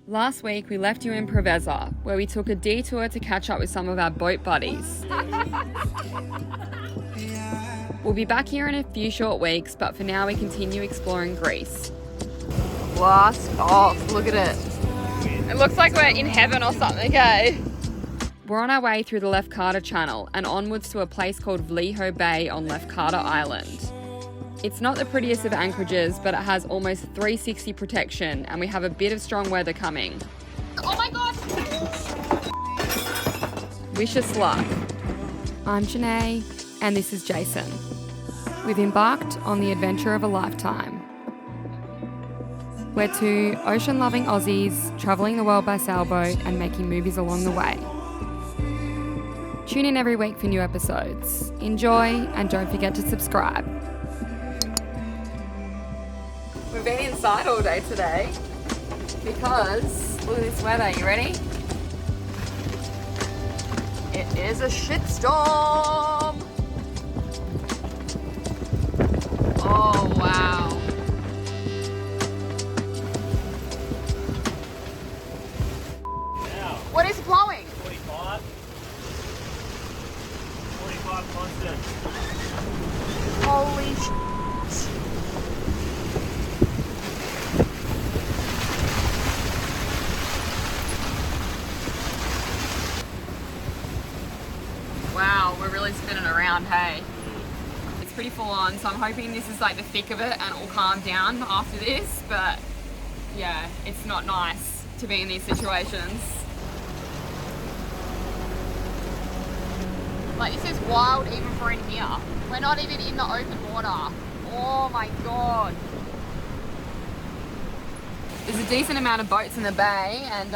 Last week we left you in Preveza, where we took a detour to catch up with some of our boat buddies. We'll be back here in a few short weeks, but for now we continue exploring Greece. Blast off, look at it. It looks like we're in heaven or something, eh? We're on our way through the Lefkada Channel and onwards to a place called Liho Bay on Lefkada Island. It's not the prettiest of anchorages, but it has almost 360 protection and we have a bit of strong weather coming. Oh my god! Wish us luck. I'm Janae and this is Jason. We've embarked on the adventure of a lifetime. We're two ocean-loving Aussies travelling the world by sailboat and making movies along the way. Tune in every week for new episodes. Enjoy and don't forget to subscribe. We've been inside all day today because look at this weather. You ready? It is a shitstorm. Oh wow. What is blowing? 45. 45 constant. Holy shit. Wow, we're really spinning around, hey? It's pretty full on, so I'm hoping this is like the thick of it and it'll calm down after this, but yeah, it's not nice to be in these situations. Like, this is wild even for in here. We're not even in the open water. Oh my god. There's a decent amount of boats in the bay and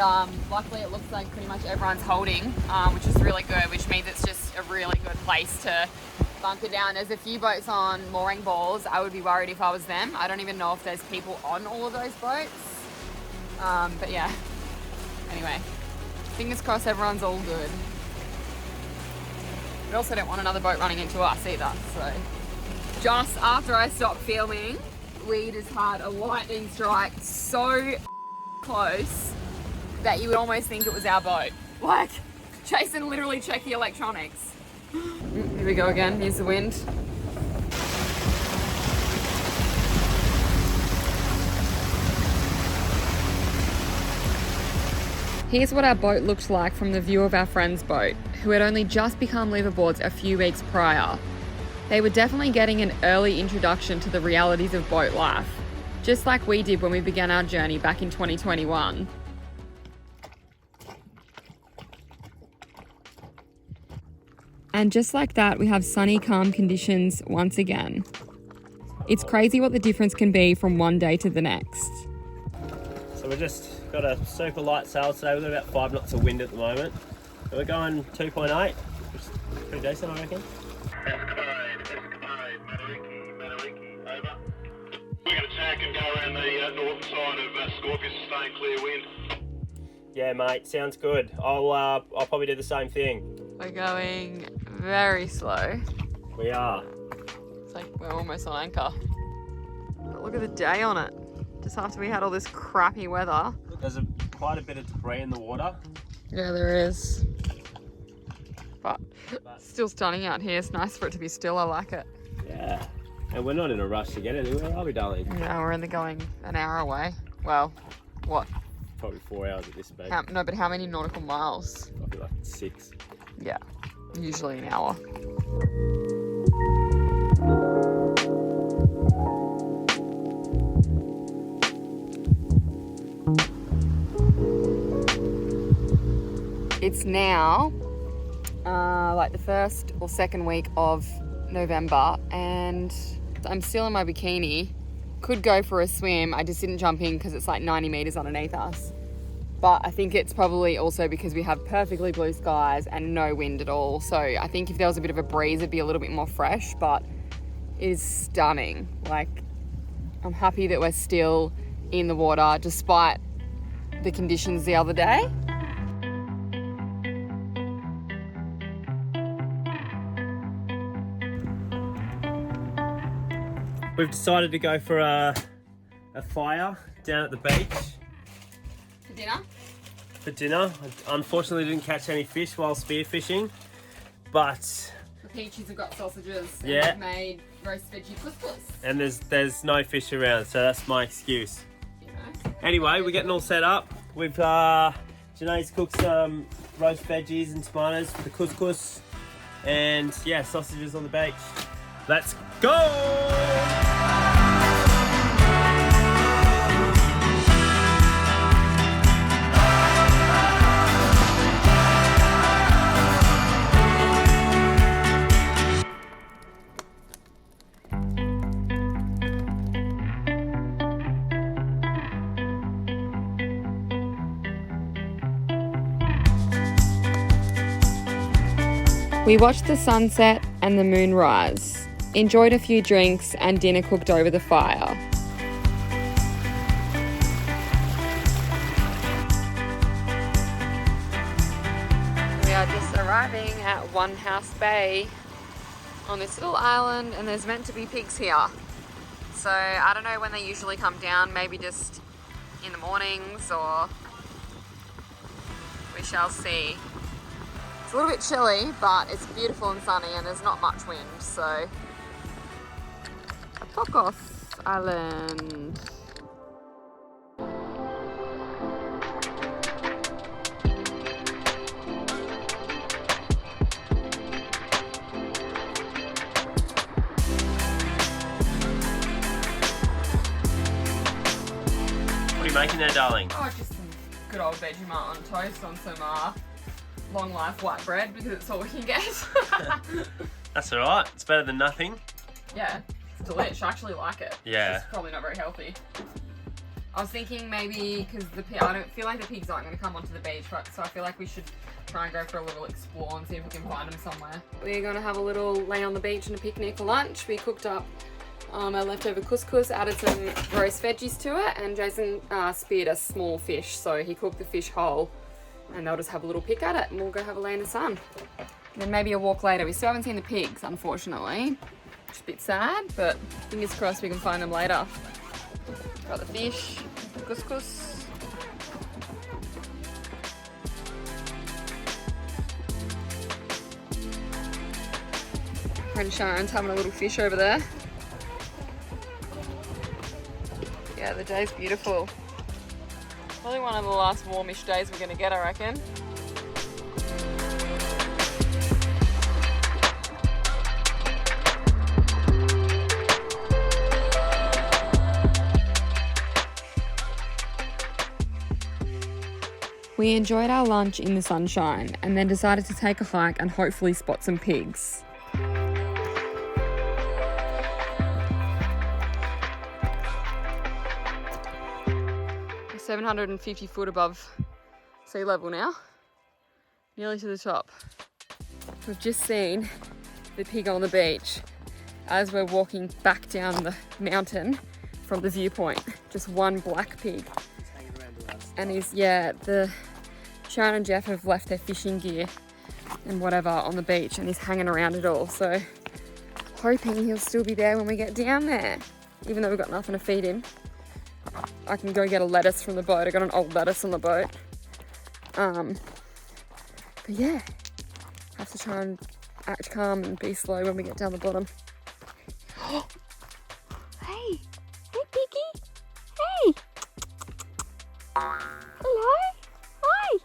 luckily it looks like pretty much everyone's holding, which is really good, which means it's just a really good place to bunker down. There's a few boats on mooring balls. I would be worried if I was them. I don't even know if there's people on all of those boats. But yeah, anyway, fingers crossed everyone's all good. We also don't want another boat running into us either, so. Just after I stopped filming, we just had a lightning strike so close that you would almost think it was our boat. Like, Jason literally checked the electronics. Here we go again, here's the wind. Here's what our boat looked like from the view of our friend's boat, who had only just become liveaboards a few weeks prior. They were definitely getting an early introduction to the realities of boat life, just like we did when we began our journey back in 2021. And just like that, we have sunny, calm conditions once again. It's crazy what the difference can be from one day to the next. So we've just got a super light sail today. We've got about 5 knots of wind at the moment. So we're going 2.8, which is pretty decent, I reckon. Escapade, Manariki, over. We're going to tack and go around the northern side of Scorpius, staying clear wind. Yeah, mate, sounds good. I'll probably do the same thing. We're going very slow. We are. It's like we're almost on anchor. But look at the day on it. Just after we had all this crappy weather. There's quite a bit of debris in the water. Yeah, there is. But still stunning out here. It's nice for it to be still. I like it. Yeah. And we're not in a rush to get anywhere, are we, darling? Yeah, we're only going an hour away. Well, what? Probably 4 hours at this speed. No, but how many nautical miles? Probably like 6. Yeah, usually an hour. It's now like the first or second week of November and I'm still in my bikini. Could go for a swim. I just didn't jump in because it's like 90 meters underneath us. But I think it's probably also because we have perfectly blue skies and no wind at all. So I think if there was a bit of a breeze, it'd be a little bit more fresh, but it is stunning. Like, I'm happy that we're still in the water despite the conditions the other day. We've decided to go for a fire down at the beach. dinner? For dinner, I unfortunately didn't catch any fish while spearfishing, but The peaches have got sausages. Yeah. And we've made roast veggie couscous. and there's no fish around, so that's my excuse. You know. Anyway, we're getting all set up. We've Janae's cooked some roast veggies and tomatoes for the couscous, and yeah, sausages on the beach. Let's go! We watched the sunset and the moon rise, enjoyed a few drinks and dinner cooked over the fire. We are just arriving at One House Bay on this little island, and there's meant to be pigs here. So I don't know when they usually come down, maybe just in the mornings, or we shall see. It's a little bit chilly, but it's beautiful and sunny and there's not much wind, so Pocos Island. What are you making there, darling? Oh, just some good old Vegemite on toast on some long life white bread because it's all we can get. That's alright, it's better than nothing. Yeah, it's delish. I actually like it. Yeah. It's probably not very healthy. I was thinking maybe because I don't feel like the pigs aren't going to come onto the beach, but so I feel like we should try and go for a little explore and see if we can find them somewhere. We're going to have a little lay on the beach and a picnic for lunch. We cooked up our leftover couscous, added some roast veggies to it, and Jason speared a small fish, so he cooked the fish whole. And they'll just have a little pick at it and we'll go have a lay in the sun. Then maybe a walk later. We still haven't seen the pigs, unfortunately. It's a bit sad, but fingers crossed we can find them later. Got the fish, couscous. Friend Sharon's having a little fish over there. Yeah, the day's beautiful. Probably one of the last warmish days we're going to get, I reckon. We enjoyed our lunch in the sunshine and then decided to take a hike and hopefully spot some pigs. 750 foot above sea level now, nearly to the top. We've just seen the pig on the beach as we're walking back down the mountain from the viewpoint. Just one black pig. He's hanging around with us. And the Sharon and Jeff have left their fishing gear and whatever on the beach, and he's hanging around it all. So hoping he'll still be there when we get down there, even though we've got nothing to feed him. I can go get a lettuce from the boat. I got an old lettuce on the boat. But yeah, have to try and act calm and be slow when we get down the bottom. Hey, Piggy. Hey. Hello. Hi.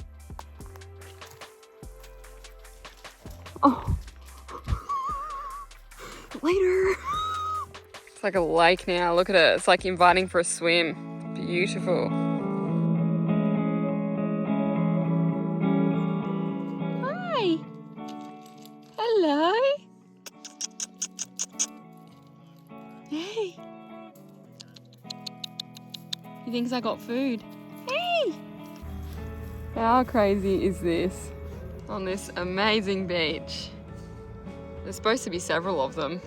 Oh. Later. It's like a lake now, look at it. It's like inviting for a swim. Beautiful. Hi. Hello. Hey. He thinks I got food. Hey. How crazy is this? On this amazing beach. There's supposed to be several of them.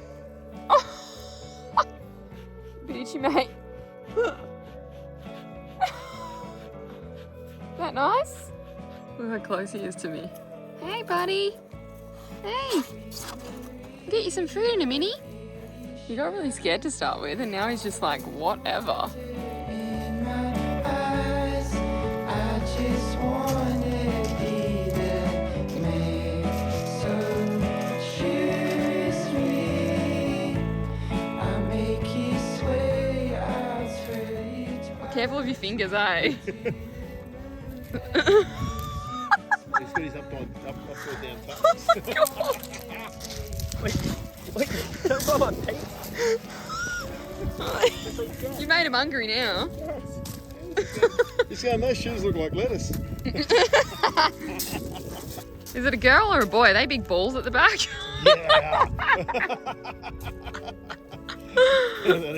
Beachy mate. Is that nice? Look how close he is to me. Hey buddy. Hey. I'll get you some food in a minute. He got really scared to start with and now he's just like, whatever. In my eyes, I careful of your fingers, eh? He's got his upside down toes. Wait, don't roll my feet. You made him hungry now. He's going, those shoes look like lettuce. Is it a girl or a boy? Are they big balls at the back? Yeah.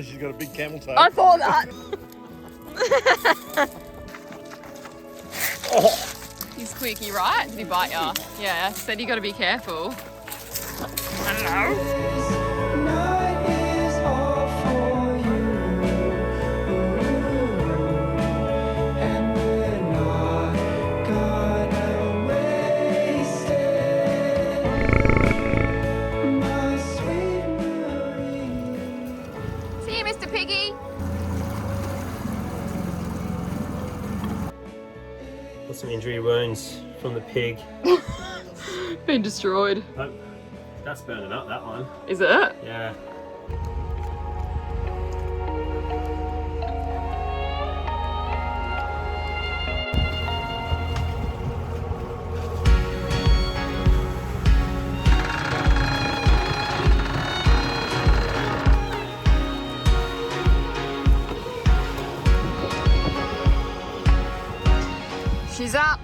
She's got a big camel toe. I saw that. He's quickie, right? Did he bite ya? Yeah, said you got to be careful. Hello. See you, Mr. Piggy. Got some injury wounds from the pig. Been destroyed. Oh, that's burning up, that one. Is it? Yeah. She's up.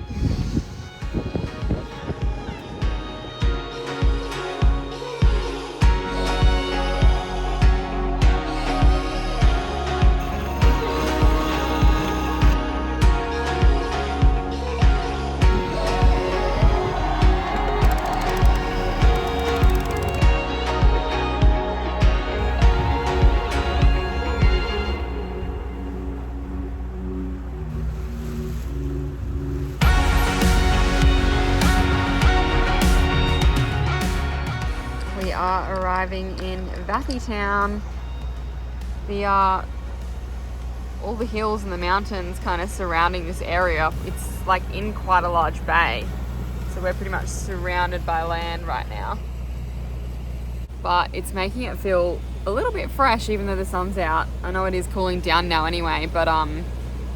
We are arriving in Vathi town. All the hills and the mountains kind of surrounding this area. It's like in quite a large bay. So we're pretty much surrounded by land right now. But it's making it feel a little bit fresh even though the sun's out. I know it is cooling down now anyway, but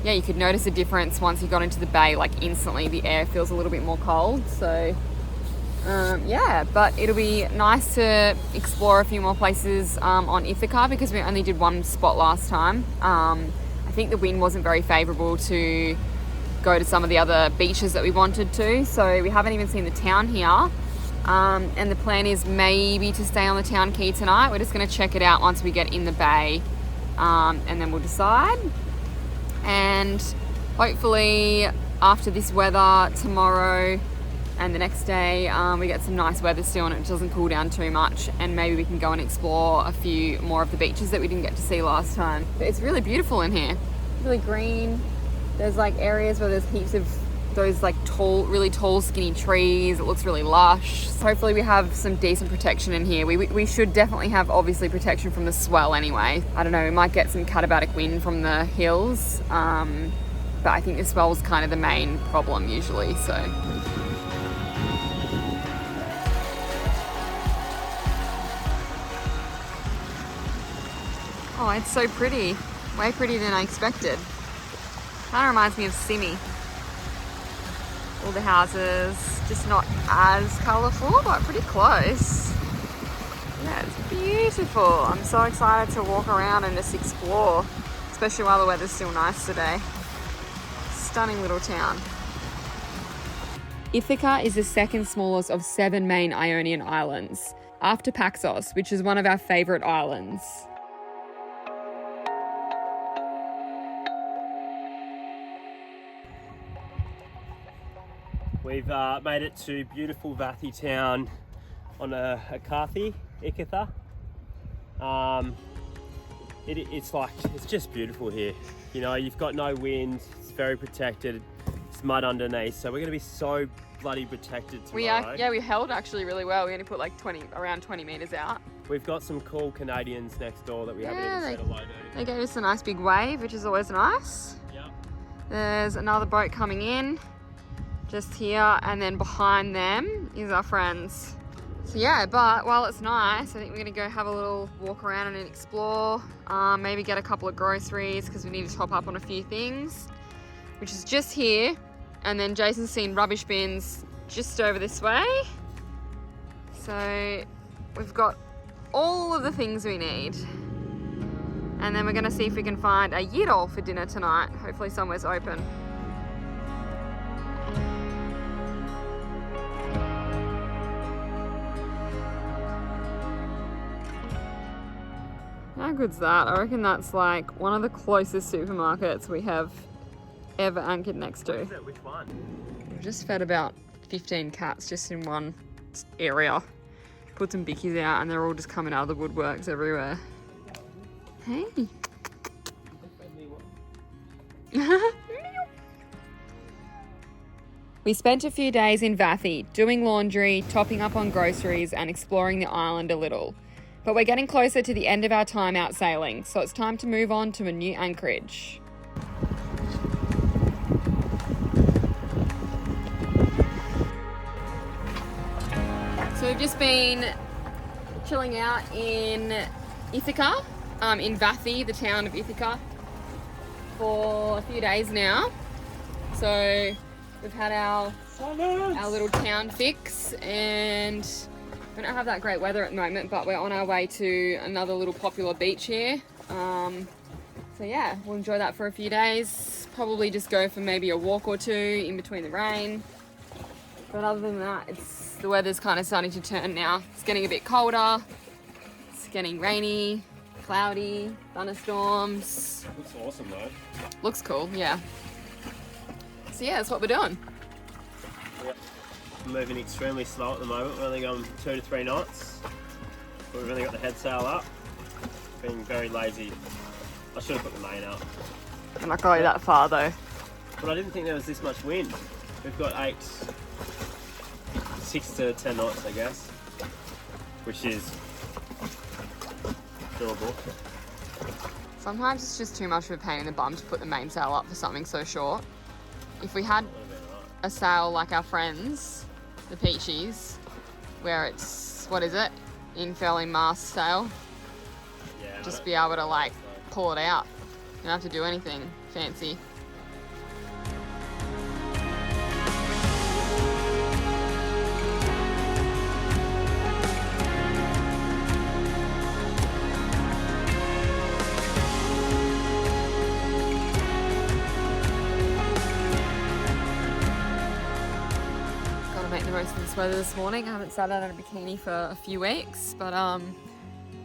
yeah, you could notice a difference once you got into the bay. Like instantly the air feels a little bit more cold. So yeah, but it'll be nice to explore a few more places on Ithaca because we only did one spot last time. I think the wind wasn't very favourable to go to some of the other beaches that we wanted to, so we haven't even seen the town here. And the plan is maybe to stay on the town quay tonight. We're just going to check it out once we get in the bay, and then we'll decide. And hopefully after this weather tomorrow and the next day we get some nice weather still and it doesn't cool down too much, and maybe we can go and explore a few more of the beaches that we didn't get to see last time. But it's really beautiful in here, really green. There's like areas where there's heaps of those like tall, really tall skinny trees. It looks really lush. So hopefully we have some decent protection in here. We should definitely have obviously protection from the swell anyway. I don't know, we might get some katabatic wind from the hills, but I think the swell's kind of the main problem usually, so. Oh, it's so pretty. Way prettier than I expected. Kind of reminds me of Simi. All the houses, just not as colourful, but pretty close. Yeah, it's beautiful. I'm so excited to walk around and just explore, especially while the weather's still nice today. Stunning little town. Ithaca is the second smallest of 7 main Ionian islands, after Paxos, which is one of our favourite islands. We've made it to beautiful Vathi town on a Kathi, Ikitha. It's just beautiful here. You know, you've got no wind, it's very protected, it's mud underneath, so we're gonna be so bloody protected tomorrow. We held actually really well. We only put like around 20 metres out. We've got some cool Canadians next door that we haven't even said hello to. They gave us a nice big wave, which is always nice. Yep. There's another boat coming in just here, and then behind them is our friends So yeah, but while it's nice, I think we're gonna go have a little walk around and explore. Maybe get a couple of groceries because we need to top up on a few things, which is just here. And then Jason's seen rubbish bins just over this way. So we've got all of the things we need. And then we're gonna see if we can find a Yidol for dinner tonight. Hopefully somewhere's open. How good's that? I reckon that's like one of the closest supermarkets we have ever anchored next to. Which one? We've just fed about 15 cats just in one area. Put some bickies out and they're all just coming out of the woodworks everywhere. Hey. We spent a few days in Vathi doing laundry, topping up on groceries and exploring the island a little. But we're getting closer to the end of our time out sailing, so it's time to move on to a new anchorage. So we've just been chilling out in Ithaca, in Vathi, the town of Ithaca, for a few days now. So we've had our little town fix, and we don't have that great weather at the moment, but we're on our way to another little popular beach here. So yeah, we'll enjoy that for a few days. Probably just go for maybe a walk or two in between the rain. But other than that, the weather's kind of starting to turn now. It's getting a bit colder. It's getting rainy, cloudy, thunderstorms. Looks awesome though. Looks cool, yeah. So yeah, that's what we're doing. Moving extremely slow at the moment. We're only going 2 to 3 knots. But we've only got the head sail up. Being very lazy. I should have put the main up. I'm not going that far though. But I didn't think there was this much wind. We've got 6 to 10 knots, I guess. Which is doable. Sometimes it's just too much of a pain in the bum to put the mainsail up for something so short. If we had a sail like our friends, the Peachies, where it's, what is it? Infurling mast sail. Yeah, Just be able to like pull it out. You don't have to do anything fancy. Make the most of this weather this morning. I haven't sat out in a bikini for a few weeks, but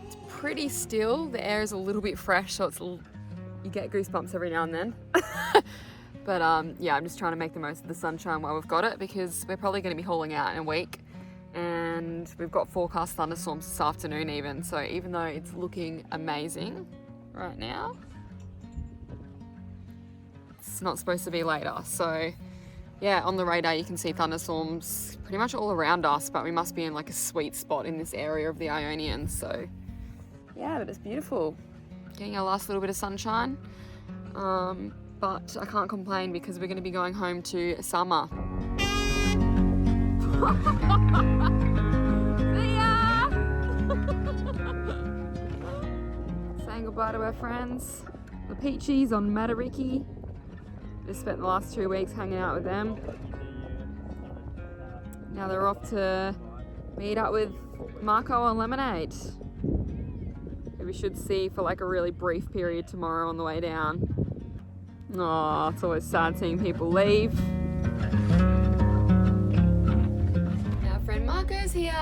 it's pretty still. The air is a little bit fresh, so you get goosebumps every now and then. But yeah, I'm just trying to make the most of the sunshine while we've got it, because we're probably going to be hauling out in a week, and we've got forecast thunderstorms this afternoon even. So even though it's looking amazing right now, it's not supposed to be later. So yeah, on the radar you can see thunderstorms pretty much all around us, but we must be in like a sweet spot in this area of the Ionian. So yeah, but it's beautiful. Getting our last little bit of sunshine. But I can't complain because we're going to be going home to summer. See ya! Saying goodbye to our friends, the Peachies on Matariki. Just spent the last 2 weeks hanging out with them. Now they're off to meet up with Marco on Lemonade, who we should see for like a really brief period tomorrow on the way down. Oh, it's always sad seeing people leave. Our friend Marco's here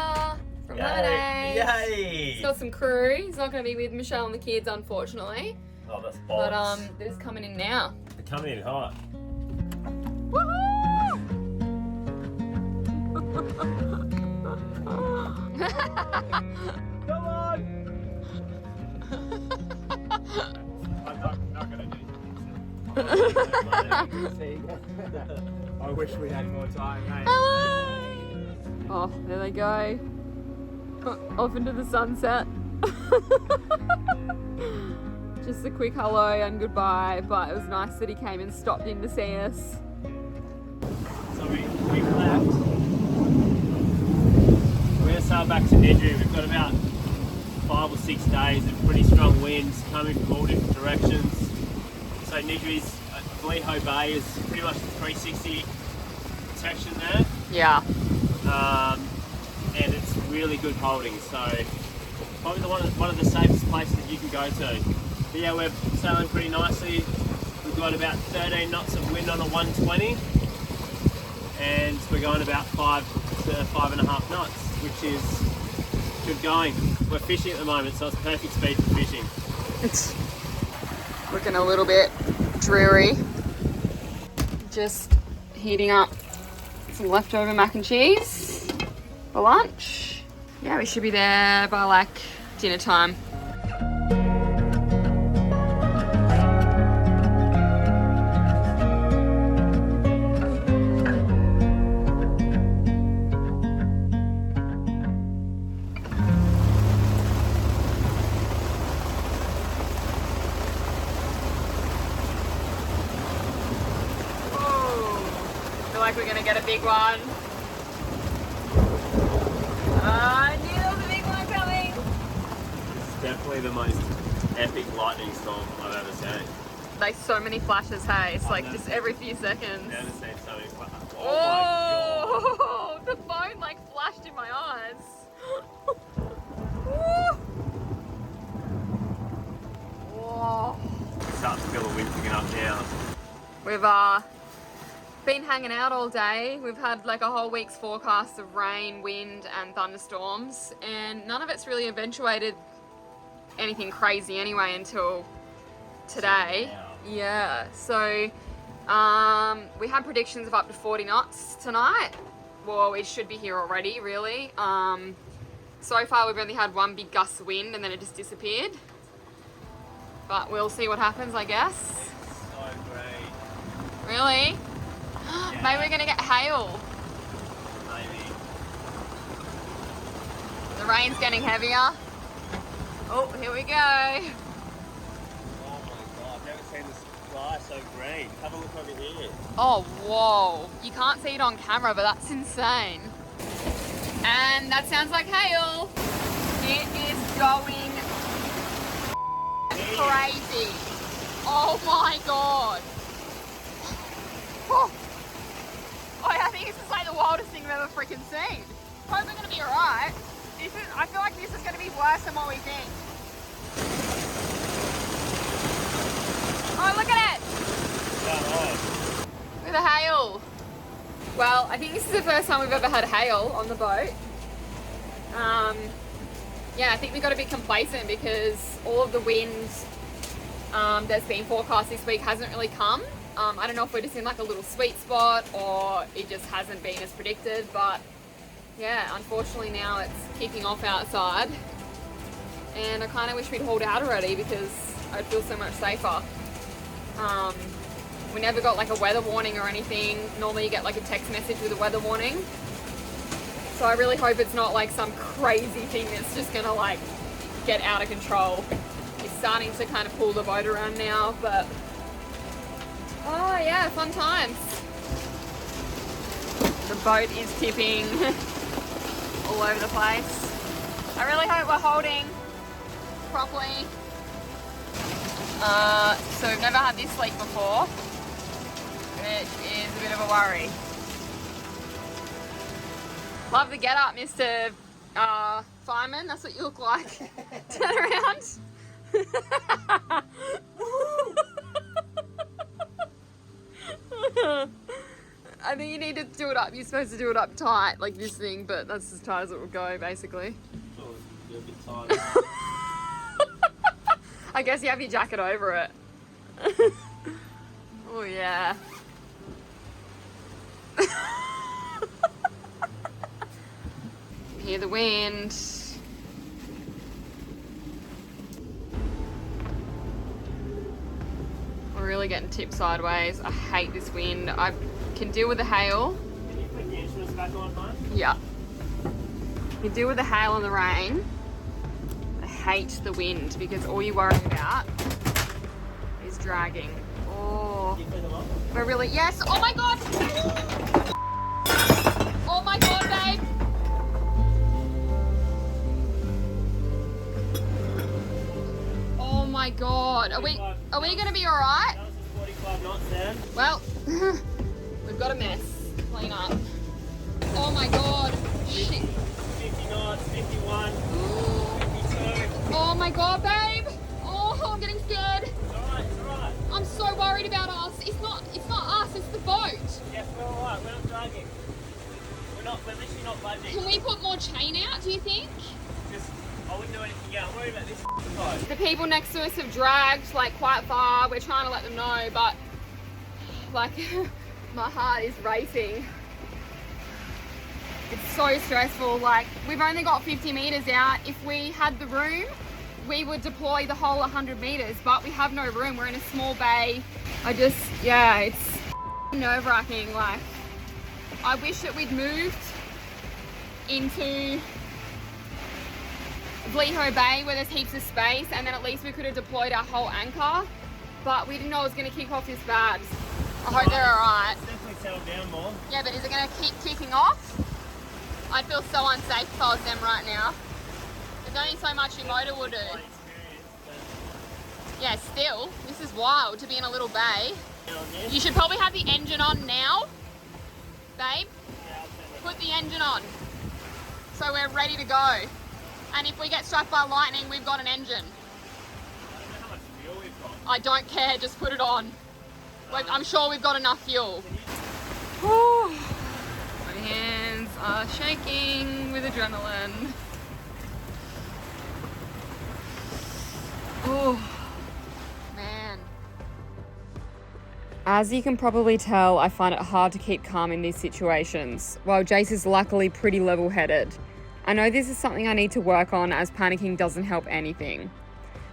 from Lemonade. Yay! He's got some crew. He's not going to be with Michelle and the kids, unfortunately. Oh, that's But bollocks. they're just coming in now. They're coming in hot. Woohoo! Come on! I'm not gonna do I wish we had more time, mate. Hello! Oh, there they go. Off into the sunset. Just a quick hello and goodbye, but it was nice that he came and stopped in to see us. So we left. We're gonna sail back back to Nidri. We've got about 5 or 6 days of pretty strong winds coming from all different directions. So Nidri's Liho Bay is pretty much the 360 protection there. Yeah. And it's really good holding. So probably one of the safest places that you can go to. But yeah, we're sailing pretty nicely. We've got about 13 knots of wind on a 120, and we're going about 5 to 5.5 knots, which is good going. We're fishing at the moment, so it's perfect speed for fishing. It's looking a little bit dreary. Just heating up some leftover mac and cheese for lunch. Yeah, we should be there by like dinner time. We're gonna get a big one. I knew there was a big one coming. It's definitely the most epic lightning storm I've ever seen. Like so many flashes, hey? It's like just every few seconds. I've never seen so many flashes. Oh, the phone like flashed in my eyes. Whoa. Starting to feel the wind picking up now. We've been hanging out all day. We've had like a whole week's forecast of rain, wind and thunderstorms, and none of it's really eventuated anything crazy anyway until today. Yeah, so we had predictions of up to 40 knots tonight. Well, it should be here already, really. So far we've only had one big gust of wind and then it just disappeared. But we'll see what happens, I guess. It's so great. Really? Yeah. Maybe we're gonna get hail. Maybe. The rain's getting heavier. Oh, here we go. Oh my god, I've never seen the sky so green. Have a look over here. Oh, whoa. You can't see it on camera, but that's insane. And that sounds like hail. It is going crazy. Oh my god. Oh. Oh, I think this is like the wildest thing I've ever freaking seen. Hope we're gonna be alright. I feel like this is gonna be worse than what we think. Oh, look at it! Look at the hail. Well, I think this is the first time we've ever had hail on the boat. Yeah, I think we got a bit complacent because all of the wind that's been forecast this week hasn't really come. I don't know if we're just in like a little sweet spot or it just hasn't been as predicted, but yeah, unfortunately now it's kicking off outside and I kind of wish we'd hauled out already because I'd feel so much safer. We never got like a weather warning or anything. Normally you get like a text message with a weather warning. So I really hope it's not like some crazy thing that's just gonna like get out of control. It's starting to kind of pull the boat around now, but oh yeah, fun times. The boat is tipping all over the place. I really hope we're holding properly. So we've never had this leak before. It is a bit of a worry. Love the get up, Mr. Fireman. That's what you look like. Turn around. I think you need to do it up. You're supposed to do it up tight, like this thing, but that's as tight as it will go, basically. Oh, you're a bit tired. I guess you have your jacket over it. Oh yeah. Hear the wind. We're really getting tipped sideways. I hate this wind. I can deal with the hail. Can you put the instruments back on, hon? Yeah. I can deal with the hail and the rain. I hate the wind because all you worry about is dragging. Oh. Can you turn them off? We're really, yes. Oh my god. Oh my god, babe. god, are we gonna be alright? That was a 45 knots then. Well, we've got a mess. Clean up. Oh my god. Shit. 50 knots, 51, 52. Oh my god, babe. Oh, I'm getting scared. It's alright. I'm so worried about us. It's not us, it's the boat. Yes, we're alright, we're not dragging. We're literally not budging. Can we put more chain out, do you think? Just, I wouldn't do anything else. I'm worried about this boat. The people next to us have dragged like quite far. We're trying to let them know, but like my heart is racing. It's so stressful. Like, we've only got 50 meters out. If we had the room, we would deploy the whole 100 meters, but we have no room. We're in a small bay. It's nerve-wracking. Like, I wish that we'd moved into Liho Bay where there's heaps of space, and then at least we could have deployed our whole anchor, but we didn't know it was going to kick off this bad. I hope they're alright. It's definitely settled down more. Yeah, but is it going to keep kicking off? I'd feel so unsafe if I was them right now. There's only so much your motor will do. Yeah, still, this is wild to be in a little bay. You should probably have the engine on now, babe. Put the engine on so we're ready to go. And if we get struck by lightning, we've got an engine. I don't know how much fuel we've got. I don't care, just put it on. I'm sure we've got enough fuel. My hands are shaking with adrenaline. Oh, man. As you can probably tell, I find it hard to keep calm in these situations, while Jace is luckily pretty level-headed. I know this is something I need to work on, as panicking doesn't help anything.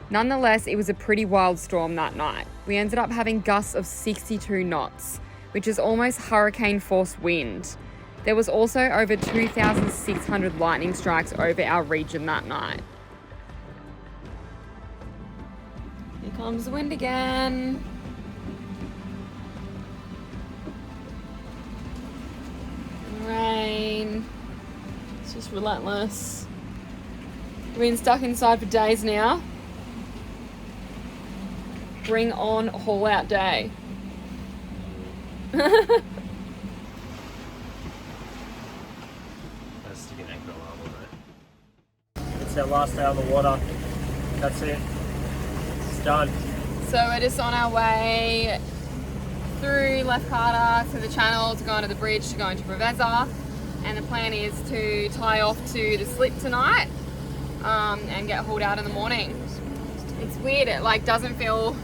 Nonetheless, it was a pretty wild storm that night. We ended up having gusts of 62 knots, which is almost hurricane-force wind. There was also over 2,600 lightning strikes over our region that night. Here comes the wind again. Rain. It's just relentless. We've been stuck inside for days now. Bring on haul out day. Let's stick an anchor on it. It's our last day on the water. That's it. It's done. So we're just on our way through Left Carter to the channel to go onto the bridge to go into Preveza, and the plan is to tie off to the slip tonight and get hauled out in the morning. It's weird, it like doesn't feel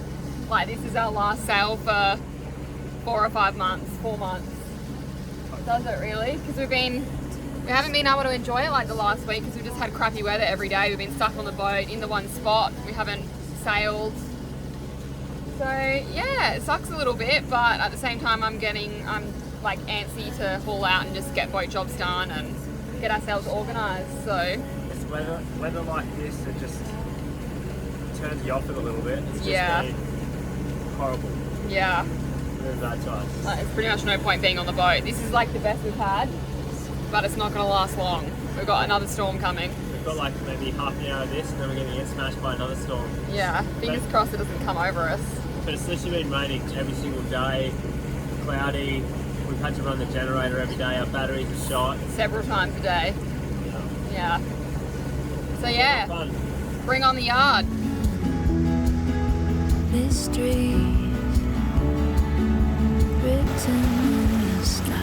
like this is our last sail for 4 or 5 months, 4 months. Does it really? Because we haven't been able to enjoy it like the last week because we've just had crappy weather every day. We've been stuck on the boat in the one spot. We haven't sailed. So yeah, it sucks a little bit, but at the same time I'm like antsy to haul out and just get boat jobs done and get ourselves organised. So It's weather like this, it just turns you off it a little bit. It's just been horrible. yeah, Very bad times. like, it's pretty much no point being on the boat. This is like the best we've had, but it's not going to last long. We've got another storm coming. We've got like maybe half an hour of this and then we're going to get smashed by another storm. Yeah, fingers crossed it doesn't come over us. But it's literally been raining every single day, cloudy. We've had to run the generator every day. Our batteries are shot. Several times a day. Yeah. So yeah, Fun. bring on the yard. Mystery written in the sky.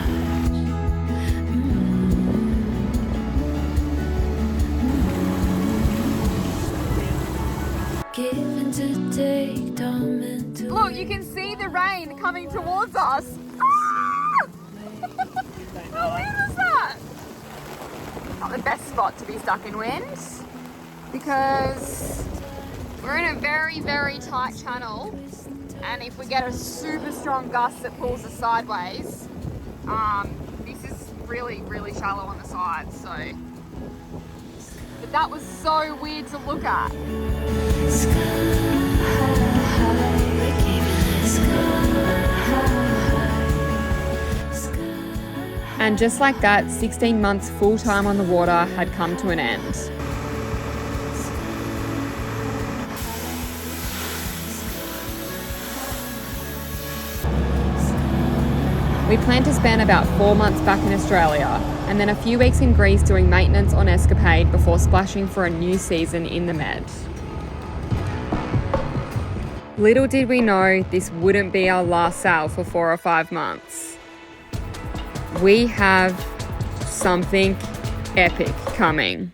Given to take, don't meant to. Look, you can see the rain coming towards us. Ah! How weird is that? Not the best spot to be stuck in wind because we're in a very, very tight channel, and if we get a super strong gust that pulls us sideways, this is really, really shallow on the side. So, but that was so weird to look at. And just like that, 16 months full time on the water had come to an end. We plan to spend about 4 months back in Australia and then a few weeks in Greece doing maintenance on Escapade before splashing for a new season in the Med. Little did we know this wouldn't be our last sail for 4 or 5 months. We have something epic coming.